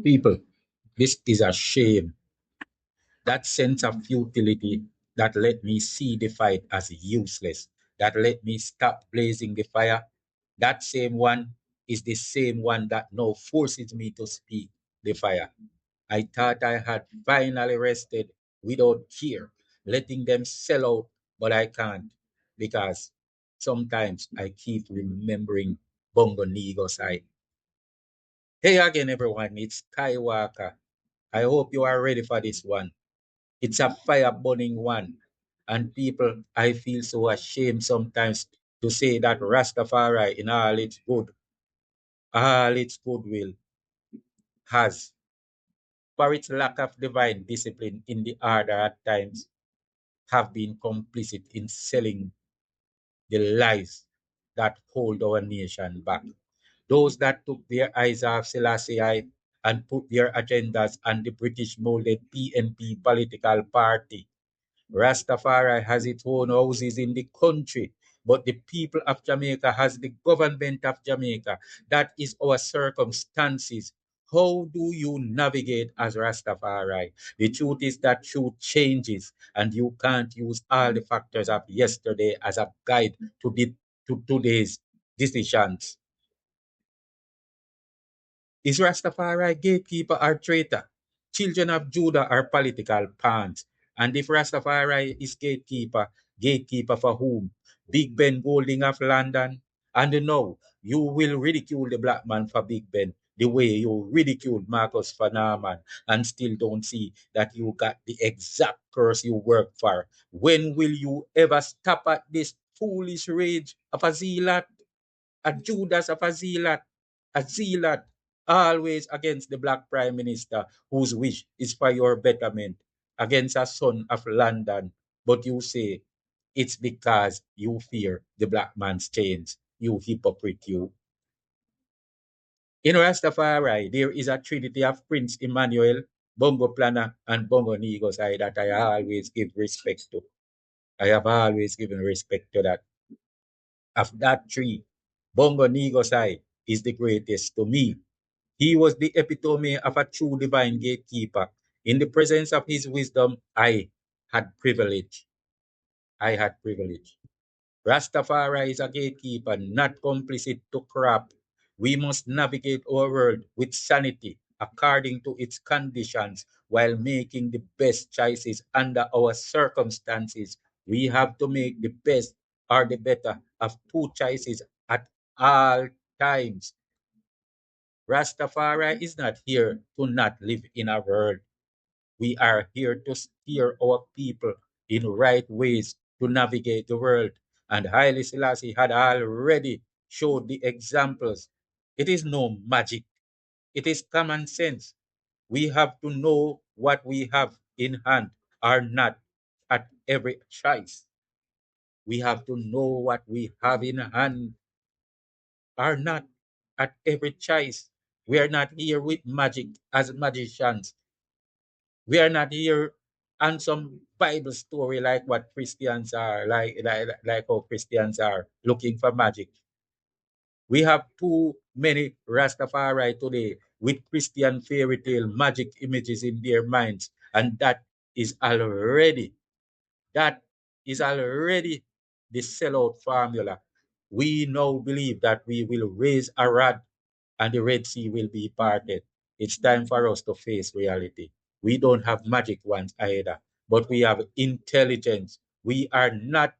People, this is a shame. That sense of futility that let me see the fight as useless, that let me stop blazing the fire, that same one is the same one that now forces me to speak the fire. I thought I had finally rested without care, letting them sell out, but I can't because sometimes I keep remembering Bongo Nigo's side. Hey again, everyone, it's Skywalker. I hope you are ready for this one. It's a fire burning one. And people, I feel so ashamed sometimes to say that Rastafari, in all its goodwill, has, for its lack of divine discipline in the order at times, have been complicit in selling the lies that hold our nation back. Those that took their eyes off Selassie I and put their agendas on the British molded PNP political party. Rastafari has its own houses in the country, but the people of Jamaica has the government of Jamaica. That is our circumstances. How do you navigate as Rastafari? The truth is that truth changes, and you can't use all the factors of yesterday as a guide to today's decisions. Is Rastafari gatekeeper or traitor? Children of Judah are political pawns. And if Rastafari is gatekeeper, gatekeeper for whom? Big Ben Golding of London? And no, you will ridicule the black man for Big Ben the way you ridiculed Marcus for Norman and still don't see that you got the exact curse you work for. When will you ever stop at this foolish rage of a zealot? A Judas of a zealot, always against the black prime minister whose wish is for your betterment, against a son of London. But you say it's because you fear the black man's chains, you hypocrite, you. In Rastafari, there is a trinity of Prince Emmanuel, Bongo Planner, and Bongo Nigosai that I always give respect to. I have always given respect to that. Of that three, Bongo Nigosai is the greatest to me. He was the epitome of a true divine gatekeeper. In the presence of his wisdom, I had privilege. I had privilege. Rastafari is a gatekeeper, not complicit to crap. We must navigate our world with sanity according to its conditions while making the best choices under our circumstances. We have to make the best or the better of two choices at all times. Rastafari is not here to not live in a world. We are here to steer our people in right ways to navigate the world. And Haile Selassie had already showed the examples. It is no magic. It is common sense. We have to know what we have in hand or not at every choice. We have to know what we have in hand or not at every choice. We are not here with magic as magicians. We are not here on some Bible story like what Christians are, like how Christians are looking for magic. We have too many Rastafari today with Christian fairy tale magic images in their minds, and is already that is already the sellout formula. We now believe that we will raise a rod and the Red Sea will be parted. It's time for us to face reality. We don't have magic wands either, but we have intelligence. We are not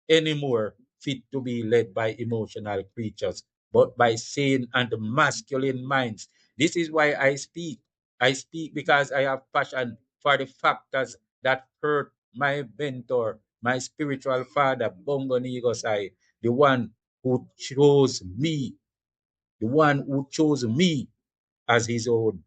anymore fit to be led by emotional creatures, but by sane and masculine minds. This is why I speak. I speak because I have passion for the factors that hurt my mentor, my spiritual father, Bongo Nigosai, the one who chose me, the one who chose me as his own.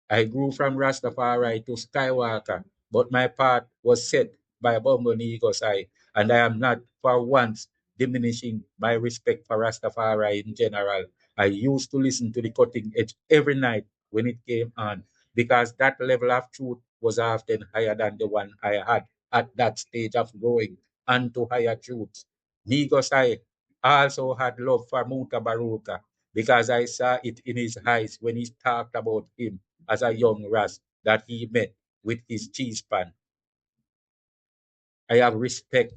I grew from Rastafari to Skywalker, but my path was set by Bongo Nigosai, and I am not for once diminishing my respect for Rastafari in general. I used to listen to the cutting edge every night when it came on because that level of truth was often higher than the one I had at that stage of growing and to higher truths. Nigosai also had love for Muta Baruka, because I saw it in his eyes when he talked about him as a young ras that he met with his cheese pan. I have respect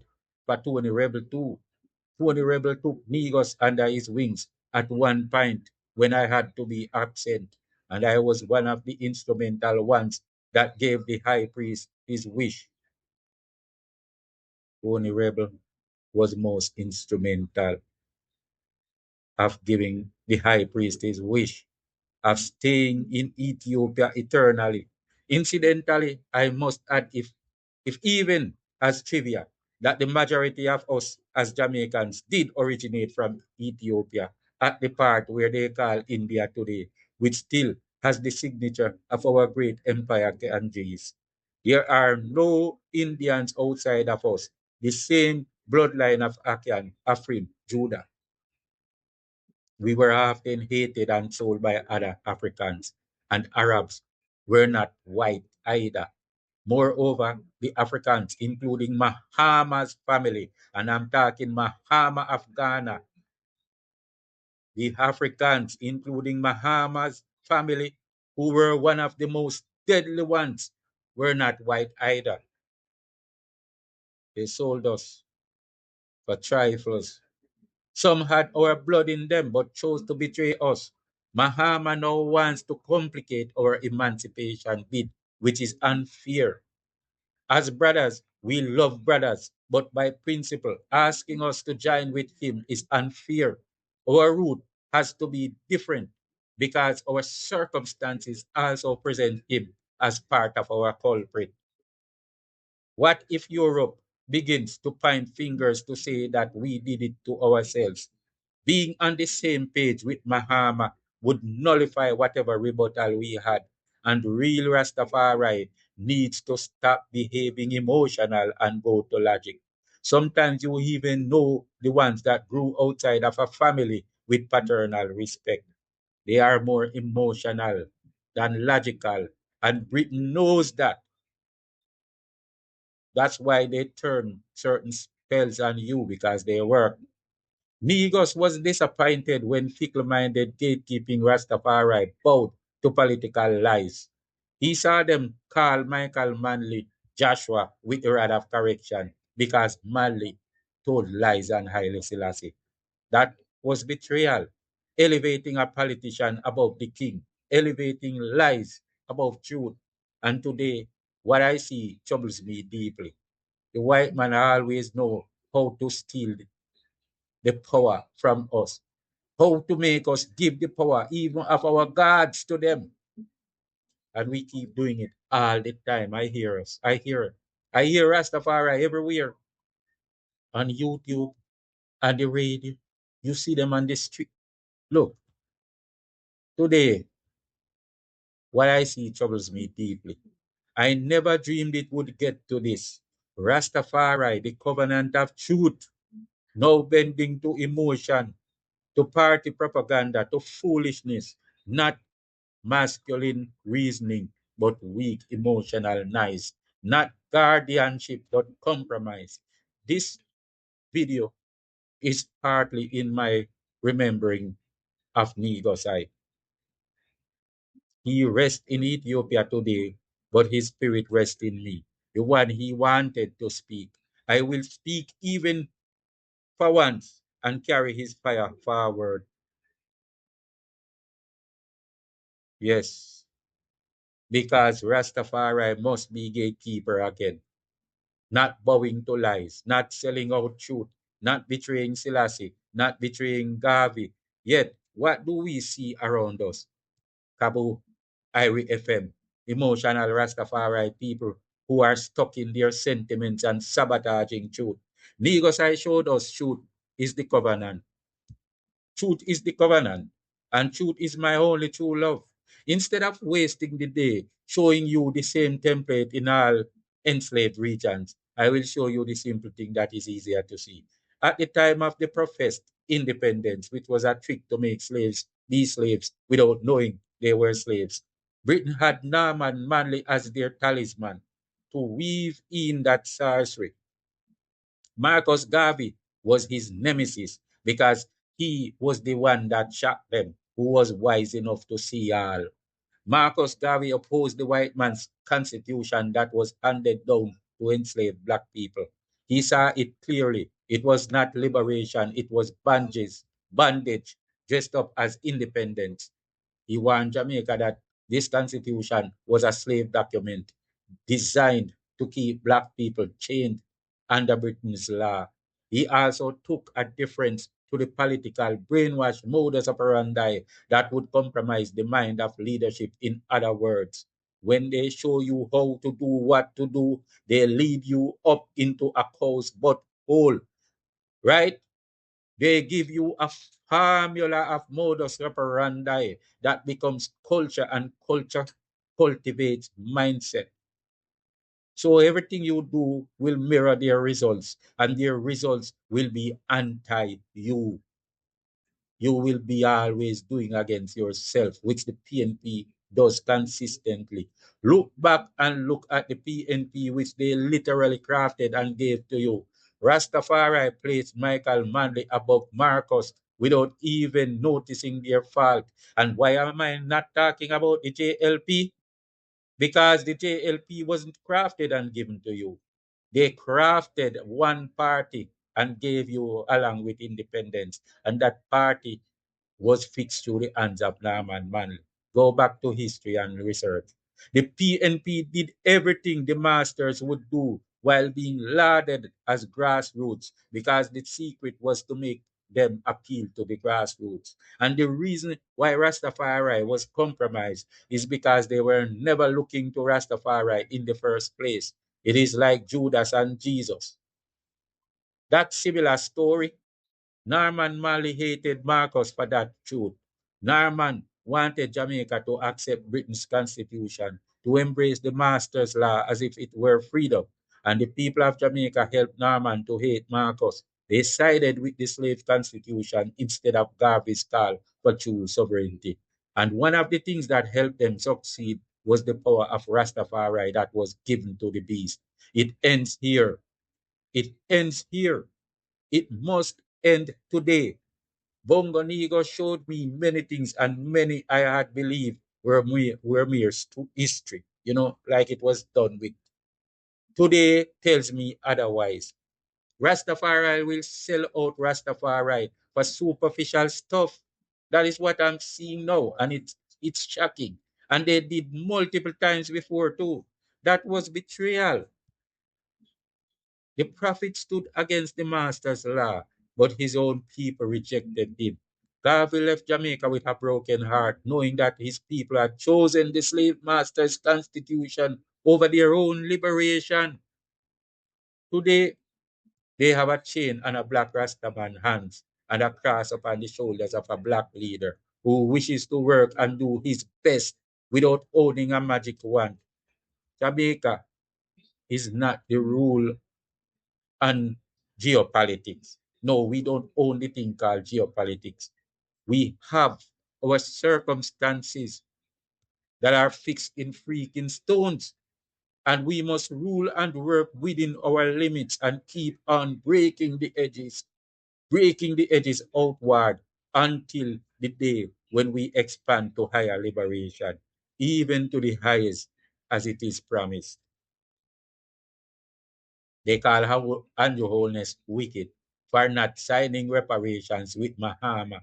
for Tony Rebel too. Tony Rebel took Migos under his wings at one point when I had to be absent, and I was one of the instrumental ones that gave the high priest his wish. Tony Rebel was most instrumental of giving the high priest his wish of staying in Ethiopia eternally. Incidentally, I must add, if even as trivia, that the majority of us as Jamaicans did originate from Ethiopia at the part where they call India today, which still has the signature of our great empire Ganges. There are no Indians outside of us, the same bloodline of Akan, Afrim, Judah. We were often hated and sold by other Africans, and Arabs were not white either. Moreover, the Africans, including Mahama's family, and I'm talking Mahama of Ghana, the Africans, including Mahama's family, who were one of the most deadly ones, were not white either. They sold us for trifles. Some had our blood in them but chose to betray us. Mahama now wants to complicate our emancipation bid, which is unfair. As brothers, we love brothers, but by principle, asking us to join with him is unfair. Our route has to be different because our circumstances also present him as part of our culprit. What if Europe begins to point fingers to say that we did it to ourselves? Being on the same page with Mahama would nullify whatever rebuttal we had. And real Rastafari needs to stop behaving emotional and go to logic. Sometimes you even know the ones that grew outside of a family with paternal respect. They are more emotional than logical. And Britain knows that. That's why they turn certain spells on you because they work. Migos was disappointed when fickle-minded gatekeeping Rastafari bowed to political lies. He saw them call Michael Manley Joshua with a rod of correction because Manley told lies on Haile Selassie. That was betrayal, elevating a politician above the king, elevating lies above truth. And today, what I see troubles me deeply. The white man always know how to steal the power from us, how to make us give the power even of our gods to them. And we keep doing it all the time. I hear us. I hear it. I hear Rastafari everywhere on YouTube, on the radio. You see them on the street. Look, today, what I see troubles me deeply. I never dreamed it would get to this. Rastafari, the covenant of truth, now bending to emotion, to party propaganda, to foolishness, not masculine reasoning, but weak emotional nice, not guardianship, but compromise. This video is partly in my remembering of Nigosai. He rests in Ethiopia today, but his spirit rests in me, the one he wanted to speak. I will speak even for once and carry his fire forward. Yes, because Rastafari must be gatekeeper again, not bowing to lies, not selling out truth, not betraying Selassie, not betraying Gavi. Yet, what do we see around us? Kabu, Irie FM, emotional Rastafari people who are stuck in their sentiments and sabotaging truth. Negosai showed us truth is the covenant. Truth is the covenant, and truth is my only true love. Instead of wasting the day showing you the same template in all enslaved regions, I will show you the simple thing that is easier to see. At the time of the professed independence, which was a trick to make slaves be slaves without knowing they were slaves, Britain had Norman Manley as their talisman to weave in that sorcery. Marcus Garvey was his nemesis because He was the one that shocked them, who was wise enough to see all. Marcus Garvey opposed the white man's constitution that was handed down to enslave black people. He saw it clearly. It was not liberation, it was bondage dressed up as independence. He warned Jamaica that this constitution was a slave document designed to keep black people chained under Britain's law. He also took a difference to the political brainwash modus operandi that would compromise the mind of leadership. In other words, when they show you how to do what to do, they lead you up into a cow's butt hole, right? They give you a formula of modus operandi that becomes culture, and culture cultivates mindset. So everything you do will mirror their results, and their results will be anti you. You will be always doing against yourself, which the PNP does consistently. Look back and look at the PNP, which they literally crafted and gave to you. Rastafari placed Michael Manley above Marcus without even noticing their fault. And why am I not talking about the JLP? Because the JLP wasn't crafted and given to you. They crafted one party and gave you along with independence. And that party was fixed through the hands of Norman Manley. Go back to history and research. The PNP did everything the masters would do while being lauded as grassroots because the secret was to make them appeal to the grassroots. And the reason why Rastafari was compromised is because they were never looking to Rastafari in the first place. It is like Judas and Jesus. That similar story. Norman Marley hated Marcus for that truth. Norman wanted Jamaica to accept Britain's constitution, to embrace the master's law as if it were freedom. And the people of Jamaica helped Norman to hate Marcus. They sided with the slave constitution instead of Garvey's call for true sovereignty. And one of the things that helped them succeed was the power of Rastafari that was given to the beast. It ends here. It ends here. It must end today. Bongo Nigo showed me many things, and many I had believed were mere history, like it was done with. Today tells me otherwise. Rastafari will sell out Rastafari for superficial stuff. That is what I'm seeing now, and it's shocking. And they did multiple times before too. That was betrayal. The prophet stood against the master's law, but his own people rejected him. Garvey left Jamaica with a broken heart, knowing that his people had chosen the slave master's constitution over their own liberation. Today, they have a chain on a black Rastaman hands and a cross upon the shoulders of a black leader who wishes to work and do his best without owning a magic wand. Jamaica is not the rule and geopolitics. No, we don't own the thing called geopolitics. We have our circumstances that are fixed in freaking stones. And we must rule and work within our limits and keep on breaking the edges outward until the day when we expand to higher liberation, even to the highest as it is promised. They call Andrew Holness wicked for not signing reparations with Mahama.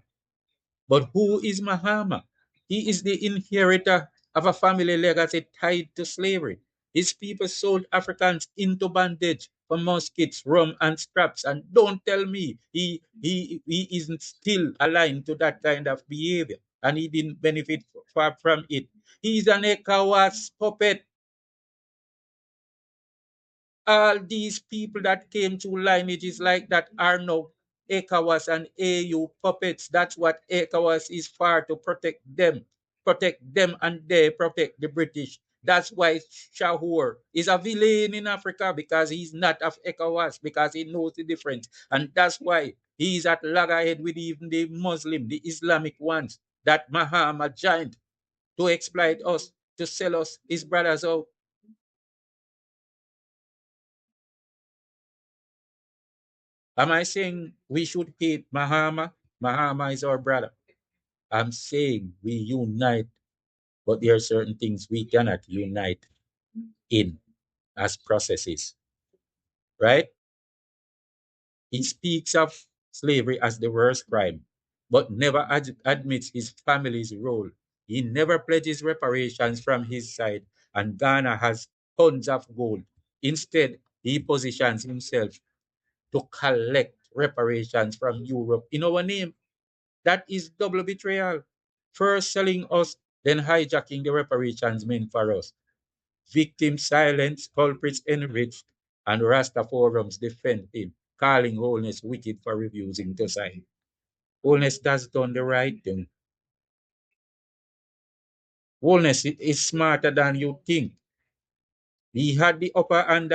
But who is Mahama? He is the inheritor of a family legacy tied to slavery. His people sold Africans into bondage for muskets, rum, and scraps. And don't tell me he isn't still aligned to that kind of behavior and he didn't benefit far from it. He's an ECOWAS puppet. All these people that came through lineages like that are now ECOWAS and AU puppets. That's what ECOWAS is for, to protect them, and they protect the British. That's why Shahur is a villain in Africa, because he's not of ECOWAS, because he knows the difference. And that's why he's at loggerhead with even the Muslim, the Islamic ones, that Mahama joined to exploit us, to sell us, his brothers out. Am I saying we should hate Mahama? Mahama is our brother. I'm saying we unite, but there are certain things we cannot unite in as processes, right? He speaks of slavery as the worst crime, but never admits his family's role. He never pledges reparations from his side, and Ghana has tons of gold. Instead, he positions himself to collect reparations from Europe in our name. That is double betrayal. First selling us, then hijacking the reparations meant for us. Victims silenced, culprits enriched, and Rasta forums defend him, calling Holness wicked for refusing to sign. Holness has done the right thing. Holness is smarter than you think. He had the upper hand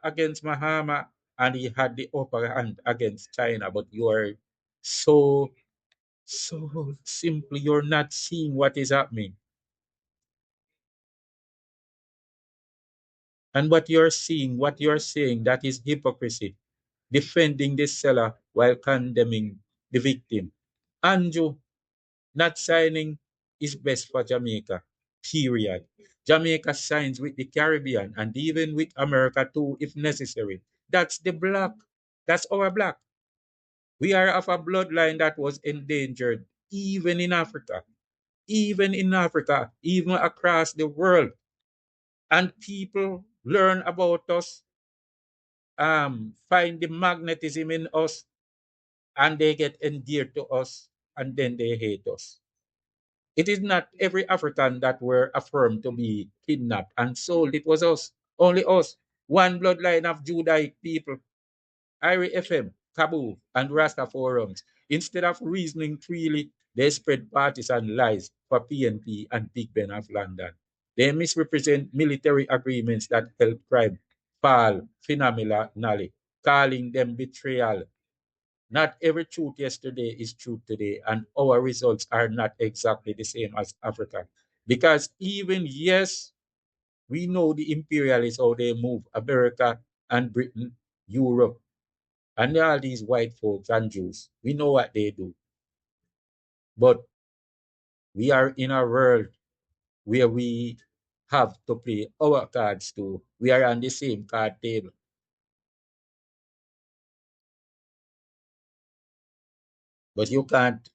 against Mahama, and he had the upper hand against China, but you are so simply, you're not seeing what is happening. And what you're seeing, what you're saying, that is hypocrisy. Defending the seller while condemning the victim. Andrew, not signing is best for Jamaica, period. Jamaica signs with the Caribbean and even with America too, if necessary. That's the black. That's our black. We are of a bloodline that was endangered, even in Africa, even across the world. And people learn about us, find the magnetism in us, and they get endeared to us, and then they hate us. It is not every African that were affirmed to be kidnapped and sold. It was us, only us. One bloodline of Judaic people, Irie FM, Kabu, and Rasta forums. Instead of reasoning freely, they spread partisan lies for PNP and Big Ben of London. They misrepresent military agreements that help crime fall phenomenally, calling them betrayal. Not every truth yesterday is truth today, and our results are not exactly the same as Africa. Because even, yes, we know the imperialists, how they move, America and Britain, Europe, and all these white folks and Jews. We know what they do. But we are in a world where we have to play our cards too. We are on the same card table. But you can't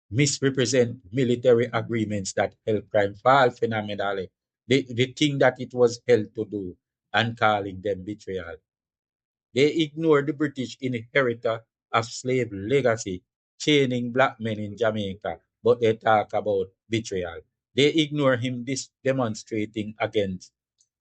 misrepresent military agreements that help crime fall phenomenally. The thing that it was held to do and calling them betrayal. They ignore the British inheritor of slave legacy, chaining black men in Jamaica, but they talk about betrayal. They ignore him demonstrating against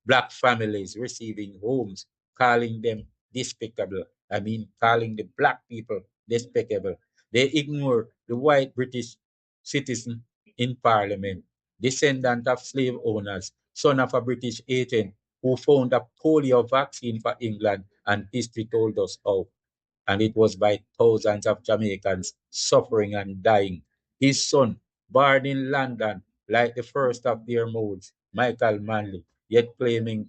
black families receiving homes, calling them despicable. I mean, calling the black people despicable. They ignore the white British citizen in parliament, descendant of slave owners, son of a British agent who found a polio vaccine for England, and history told us how. And it was by thousands of Jamaicans suffering and dying. His son, born in London, like the first of their modes, Michael Manley, yet claiming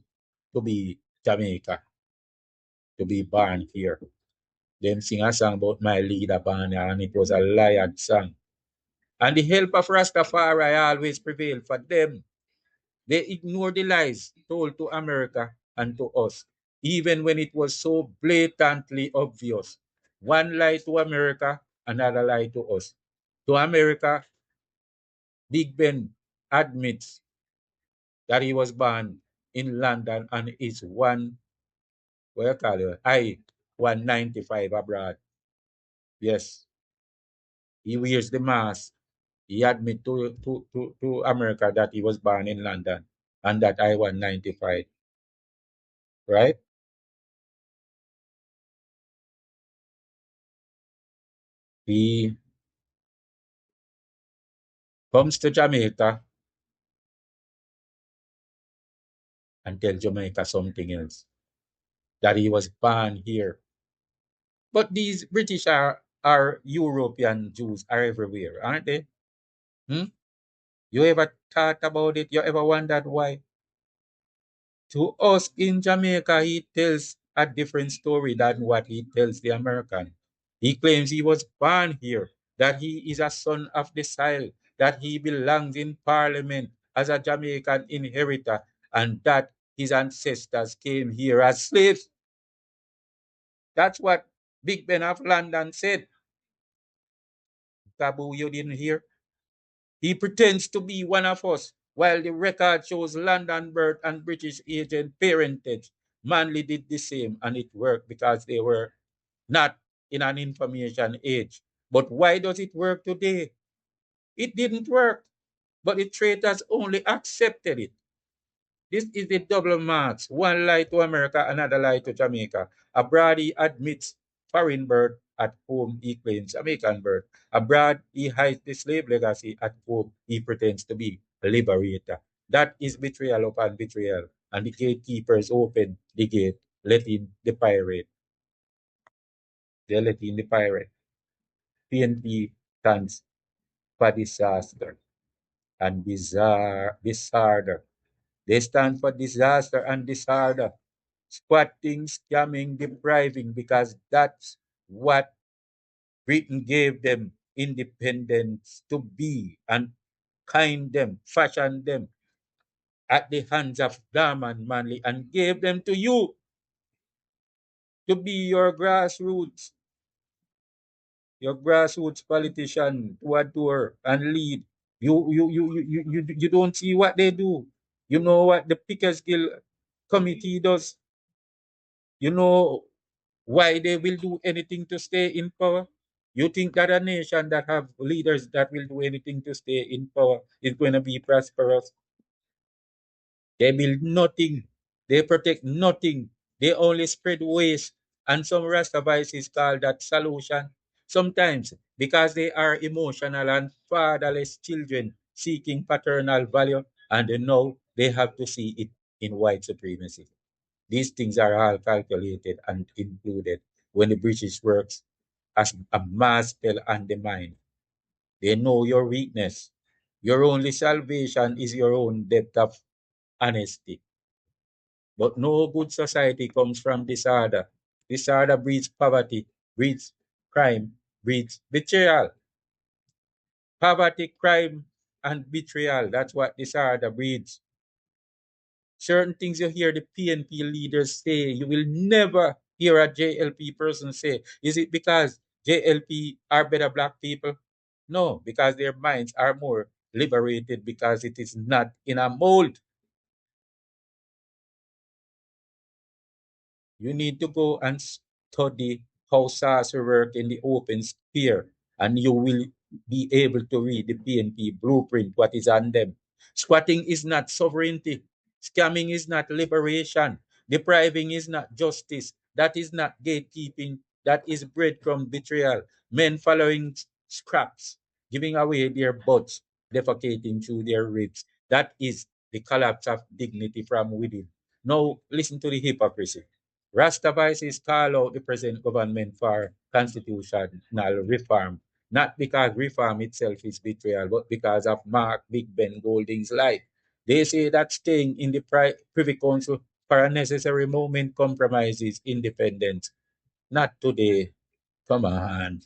to be Jamaica, to be born here. Them sing a song about my leader born here, and it was a lion song. And the help of Rastafari always prevailed for them. They ignored the lies told to America and to us, even when it was so blatantly obvious. One lie to America, another lie to us. To America, Big Ben admits that he was born in London and is what you call it, I 195 abroad. Yes, he wears the mask. He admit to America that he was born in London and that I 195, right? He comes to Jamaica and tell Jamaica something else, that he was born here. But these British are European Jews are everywhere, aren't they? Hmm? You ever thought about it? You ever wondered why? To us in Jamaica, he tells a different story than what he tells the American. He claims he was born here, that he is a son of the soil, that he belongs in parliament as a Jamaican inheritor, and that his ancestors came here as slaves. That's what Big Ben of London said. Taboo, you didn't hear? He pretends to be one of us, while the record shows London birth and British agent parentage. Manly did the same, and it worked because they were not in an information age. But why does it work today? It didn't work, but the traitors only accepted it. This is the double marks. One lie to America, another lie to Jamaica. Abroad, he admits foreign birth. At home, he claims Jamaican birth. Abroad, he hides the slave legacy. At home, he pretends to be a liberator. That is betrayal upon betrayal. And the gatekeepers open the gate, letting the pirate. They're letting the pirate. PNP stands for disaster and disorder. They stand for disaster and disorder, squatting, scamming, depriving, because that's what Britain gave them independence to be and kind them, fashion them at the hands of Darman Manley and gave them to you to be your grassroots politician to adore and lead. You don't see what they do. You know what the Pickersgill committee does. You know why they will do anything to stay in power. You think that a nation that have leaders that will do anything to stay in power is going to be prosperous? They build nothing. They protect nothing. They only spread waste. And some Rastavites call that solution. Sometimes because they are emotional and fatherless children seeking paternal value, and they know they have to see it in white supremacy. These things are all calculated and included when the British works as a mass spell on the mind. They know your weakness. Your only salvation is your own depth of honesty. But no good society comes from disorder. Disorder breeds poverty, breeds crime, breeds betrayal. Poverty, crime, and betrayal. That's what disorder breeds. Certain things you hear the PNP leaders say, you will never hear a JLP person say. Is it because JLP are better black people? No, because their minds are more liberated because it is not in a mold. You need to go and study how SARS work in the open sphere, and you will be able to read the PNP blueprint, what is on them. Squatting is not sovereignty. Scamming is not liberation. Depriving is not justice. That is not gatekeeping. That is breadcrumb betrayal. Men following scraps, giving away their butts, defecating through their ribs. That is the collapse of dignity from within. Now, listen to the hypocrisy. Rastavites call out the present government for constitutional reform, not because reform itself is betrayal, but because of Mark Big Ben Golding's life. They say that staying in the Privy Council for a necessary moment compromises independence. Not today. Come on.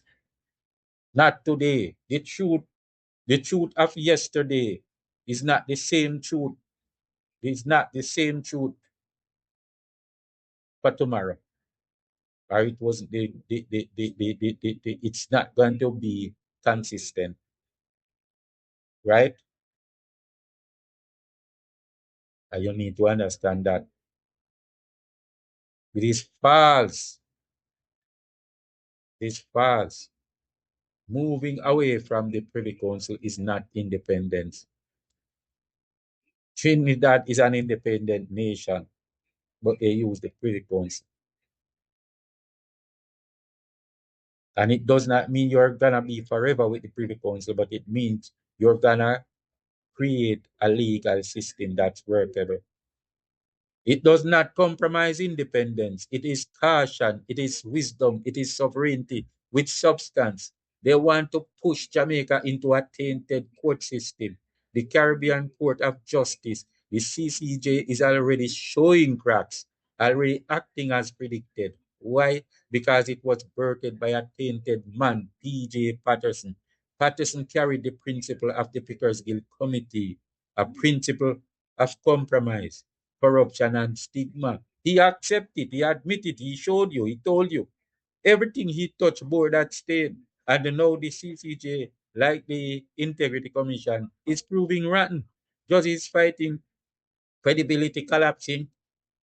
Not today. The truth of yesterday is not the same truth. It's not the same truth for tomorrow. Or it was it's not going to be consistent, right? And you need to understand that it is false. It is false. Moving away from the Privy Council is not independence. Trinidad is an independent nation, but they use the Privy Council. And it does not mean you're gonna be forever with the Privy Council, but it means you're gonna create a legal system that's workable. It does not compromise independence. It is caution, it is wisdom, it is sovereignty with substance. They want to push Jamaica into a tainted court system. The Caribbean Court of Justice, the CCJ, is already showing cracks, already acting as predicted. Why? Because it was birthed by a tainted man, P.J. Patterson. Patterson carried the principle of the Pickers Guild Committee, a principle of compromise, corruption, and stigma. He accepted, he admitted, he showed you, he told you. Everything he touched bore that stain. And now the CCJ, like the Integrity Commission, is proving rotten. Judges fighting, credibility collapsing,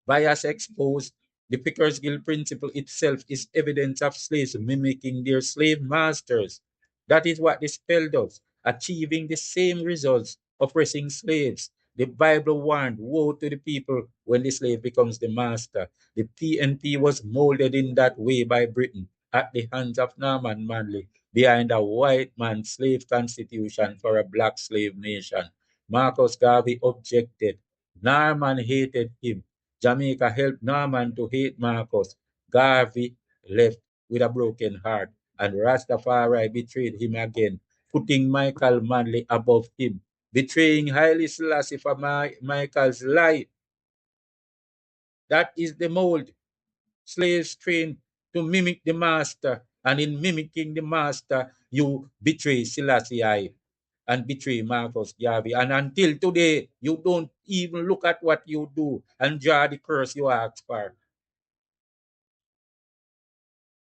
bias exposed. The Pickers Guild principle itself is evidence of slaves mimicking their slave masters. That is what the spell does, achieving the same results, oppressing slaves. The Bible warned, woe to the people when the slave becomes the master. The PNP was molded in that way by Britain at the hands of Norman Manley behind a white man's slave constitution for a black slave nation. Marcus Garvey objected. Norman hated him. Jamaica helped Norman to hate Marcus. Garvey left with a broken heart, and Rastafari betrayed him again, putting Michael Manley above him, betraying Haile Selassie for Michael's life. That is the mold. Slaves trained to mimic the master, and in mimicking the master, you betray Selassie I and betray Marcus Garvey. And until today, you don't even look at what you do and draw the curse you ask for.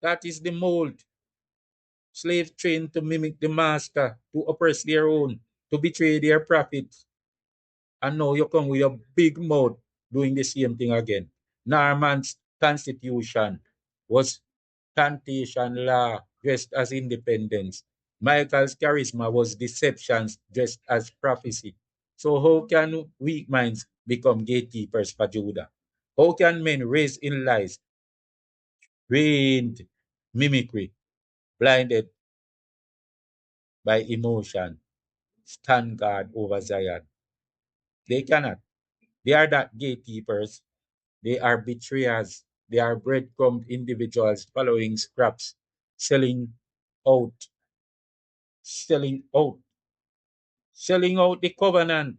That is the mold. Slaves trained to mimic the master, to oppress their own, to betray their profits. And now you come with a big mouth doing the same thing again. Norman's constitution was plantation law dressed as independence. Michael's charisma was deception dressed as prophecy. So how can weak minds become gatekeepers for Judah? How can men raised in lies, trained mimicry, blinded by emotion, stand guard over Zion? They cannot. They are not gatekeepers. They are betrayers. They are breadcrumb individuals following scraps, selling out, selling out, selling out the covenant,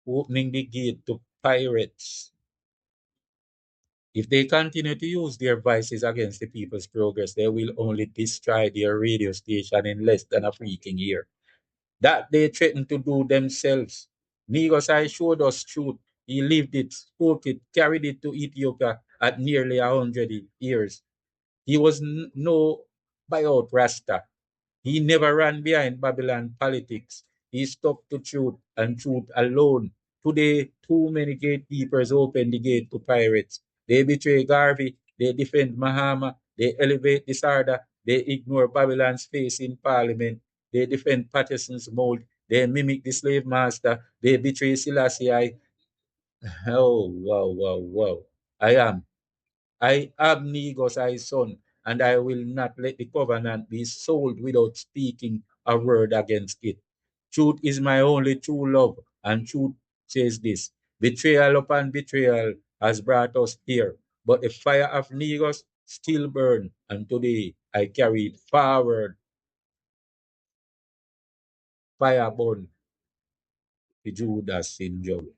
opening the gate to pirates. If they continue to use their vices against the people's progress, they will only destroy their radio station in less than a freaking year. That they threaten to do themselves. Negosai showed us truth. He lived it, spoke it, carried it to Ethiopia at nearly 100 years. He was no buyout Rasta. He never ran behind Babylon politics. He stuck to truth and truth alone. Today, too many gatekeepers open the gate to pirates. They betray Garvey, they defend Mahama, they elevate disorder, they ignore Babylon's face in parliament, they defend Patterson's mold, they mimic the slave master, they betray Selassie I. Oh, wow, wow, wow. I am I am Negosai's son, and I will not let the covenant be sold without speaking a word against it. Truth is my only true love, and truth says this: betrayal upon betrayal has brought us here, but the fire of Negos still burns, and today I carry it forward, fire burn the Judas syndrome.